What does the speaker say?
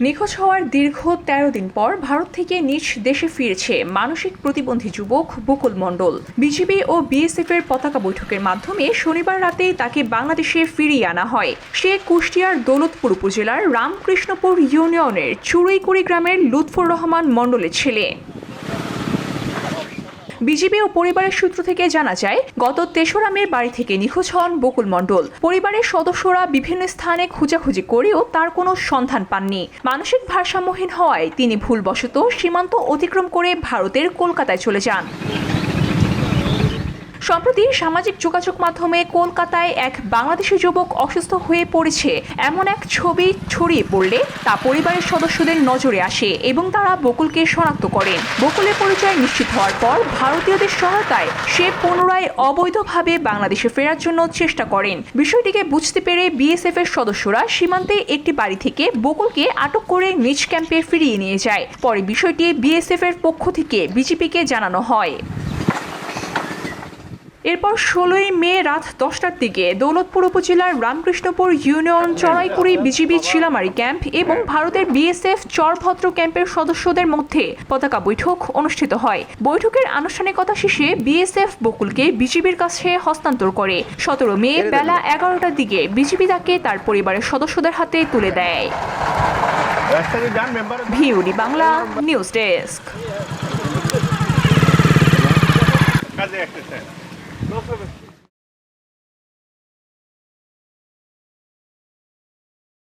নিখোঁজ হওয়ার দীর্ঘ ১৩ দিন পর ভারত থেকে নিজ দেশে ফিরেছে মানসিক প্রতিবন্ধী যুবক বকুল মণ্ডল। বিজিবি ও বিএসএফ এর পতাকা বৈঠকের মাধ্যমে শনিবার রাতে তাকে বাংলাদেশে ফিরিয়ে আনা হয়। সে কুষ্টিয়ার দৌলতপুর উপজেলার রামকৃষ্ণপুর ইউনিয়নের চুড়ইকুড়ি গ্রামের লুৎফর রহমান মণ্ডলের ছেলে। বিজিবি ও পরিবারের সূত্র থেকে জানা যায়, গত ৩রা মে বাড়ি থেকে নিখোঁজ হন বকুল মণ্ডল। পরিবারের সদস্যরা বিভিন্ন স্থানে খোঁজাখুঁজি করেও তার কোনো সন্ধান পাননি। মানসিক ভারসাম্যহীন হওয়ায় তিনি ভুলবশত সীমান্ত অতিক্রম করে ভারতের কলকাতায় চলে যান। সম্প্রতি সামাজিক যোগাযোগ মাধ্যমে কলকাতায় এক বাংলাদেশি যুবক অসুস্থ হয়ে পড়েছে এমন এক ছবি ছড়িয়ে পড়লে তা পরিবারের সদস্যদের নজরে আসে এবং তারা বকুলকে শনাক্ত করেন। বকুলের পরিচয় নিশ্চিত হওয়ার পর ভারতীয়দের সহায়তায় সে পুনরায় অবৈধভাবে বাংলাদেশে ফেরার জন্য চেষ্টা করেন। বিষয়টিকে বুঝতে পেরে বিএসএফ এর সদস্যরা সীমান্তে একটি বাড়ি থেকে বকুলকে আটক করে নিজ ক্যাম্পে ফিরিয়ে নিয়ে যায়। পরে বিষয়টি বিএসএফ এর পক্ষ থেকে বিজিবিকে জানানো হয়। এরপর ১৬ই মে রাত ১০টার দিকে দৌলতপুর উপজেলার রামকৃষ্ণপুর ইউনিয়ন চড়াইকুড়ি বিজিবি চিলামারি ক্যাম্প এবং ভারতের বিএসএফ চরভদ্র ক্যাম্পের সদস্যদের মধ্যে পতাকা বৈঠক অনুষ্ঠিত হয়। বৈঠকের আনুষ্ঠানিকতা শেষে বিএসএফ বকুলকে বিজিবির কাছে হস্তান্তর করে। ১৭ মে বেলা ১১টার দিকে বিজিবি তাকে তার পরিবারের সদস্যদের হাতে তুলে দেয়। VOD Bangla news desk.